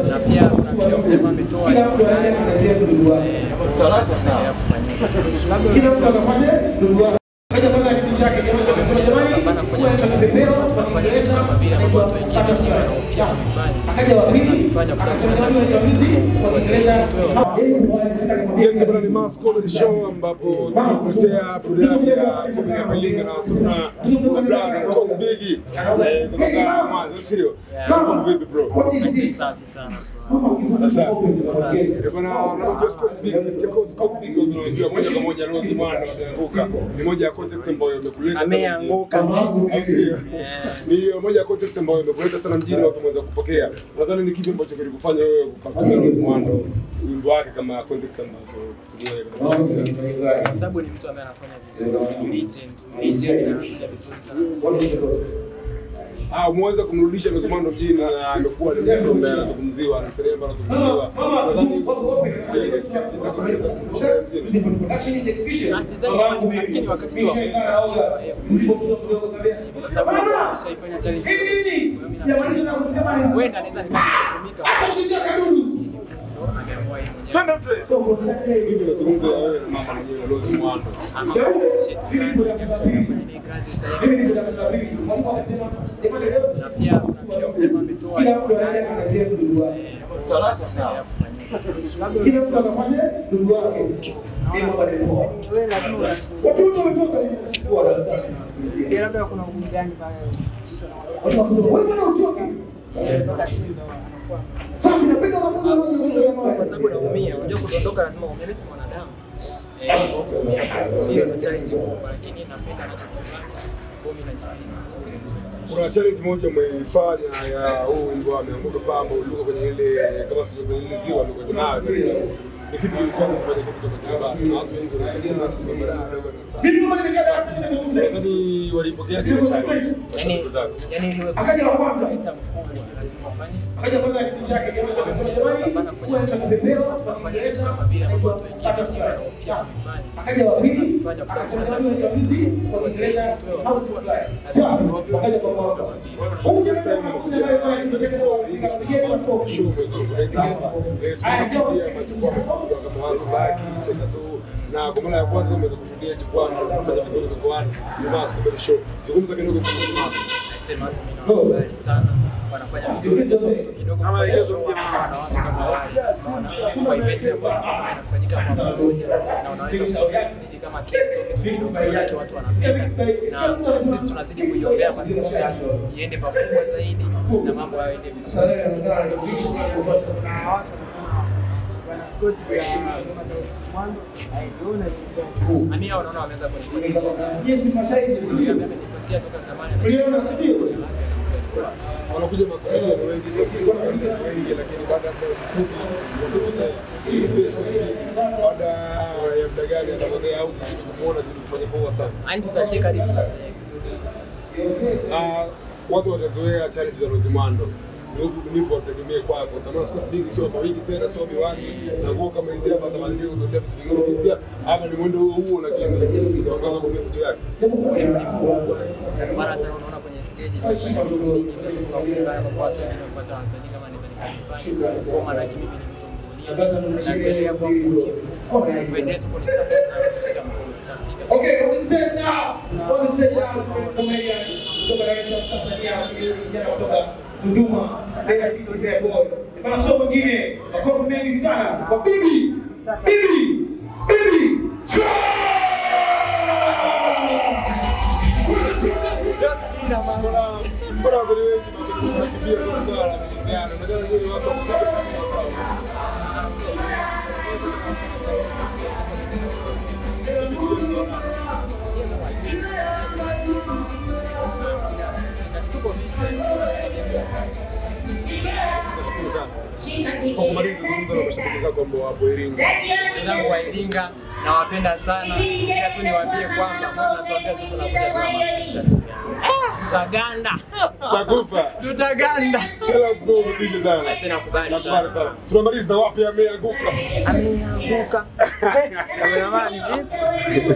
Na pia kuna video mlema ametoa Yes, bwana ni Mass Comedy Show ambapo tunakuletea program ya Comedy Pelinga na tuna brother Scott Biggy kutoka Mwanza, sio? Vipi bro? Safi sana. Sasa bwana unajua Scott Biggy, umesikia Scott Biggy unajua moja kwa moja Rose Mwana ameanguka. Ni moja ya context ambayo imekuleta. Ameanguka. Ni moja ya context ambayo imekuleta sana mjini watu wameweza kupokea. Nadhani ni kitu ambacho kilikufanya wewe kukamtumia Rose Mwana wimbo wake kama context ambayo kutumia kwa sababu ni mtu ambaye anafanya vizuri, legend anafanya vizuri sana. Umeweza kumrudisha Rose Mwana mjini na amekuwa ni mtu ambaye anazungumziwa, na msanii ambaye anazungumziwa. Nafikiri wakati tu kwa sababu nishaifanya challenge. Wewe anaweza nikatumika. Hivi nazungumza wewe na mama mwenyewe Rose Mwana. Na pia kuna video mlema ametoa labda kuna ngumu gani pale? Kwa sababu naumia, unajua kudondoka lazima umeme, si mwanadamu. Hiyo ni challenge kubwa, lakini napenda anachofanya. Kwa mimi najifanya. Kuna challenge moja umeifanya ya huu wimbo ameanguka pamba uliko kwenye ile kama sio kwenye ziwa ndio kwa maana ni kitu kilifanya kufanya kitu kama kile basi na watu wengi wanasema mimi kama nimekaa yani walipokea ile challenge yani ile akaja wa kwanza vita mkubwa lazima ufanye akaja kwanza kitu chake jamaa akasema jamani kufanya kama vile watu wengine wanaofia kufanya akaja wa pili fanya kwa sababu mwizi kwa kuendeleza house supply sasa akaja kwa mwanzo for first time kama watu baki cheka tu na kwa maana ya kwanza umeweza kushuhudia jukwaa na kufanya vizuri mkoani ni Mass Comedy Show. Zungumza kidogo kuhusu Mass. Nasema mimi nakubali sana, wanafanya vizuri ndio kitu kidogo kwa show na watu kama wale kwa event ambayo inafanyika kwa pamoja na unaweza kusema kama kitu kidogo yake watu wanasema na sisi tunazidi kuiombea basi iende pakubwa zaidi na mambo yaende vizuri. Na watu wanasema Bwana Scott ya ngoma za Mwanzo aiona zikizo. Mimi naona wameweza kunifuatilia. Yes, mashahidi amenipatia toka zamani. Uliona sio? Wanakuja makomedi ni wengi lakini baada ya muda gani ataongea au kumuona kufanya poa sana. Yaani tutacheka hadi tunafanya. Watu wanazoea challenge za Rose Mwana. Ndio ubunifu wategemee kwako. Kama Scott Biggy sio mawiki tena sio miwani na nguo kama hizi hapa tamaduni zote vingine pia hapa ni mwendo huo na kitu ongeza ubunifu yake. Ubunifu ni mkubwa. Mara tena unaona kwenye stage ni vitu vingi tofauti sana kwa watu wengine wapata wasanii kama naweza nikafanya. Kwa maana mimi ni mtu mbunifu na endelea kwa mbunifu. Wenyewe tuko ni support na kushika mkono tutafika. Okay, what is it now? What is it now? Comedian kutoka Dar es Salaam Tanzania kijana kutoka Dodoma, Mbeya City Bad Boy. Bana sio mwingine, makofi mengi sana kwa Biggy. Biggy. Bora waziri wengi wanakimbia kwa swala na badala ya watu kwa kumaliza zungumzo na mashabiki zako ambao wapo Iringa. Wenzangu wa Iringa nawapenda sana. Ila tu niwaambie kwamba tunatuambia tu tunakuja kwa mastika. Tutaganda. Tutakufa. Tutaganda. Shala kubadilisha sana. Sina kubali sana. Tunamaliza wapi ameanguka? Ameanguka. Kameramani vipi?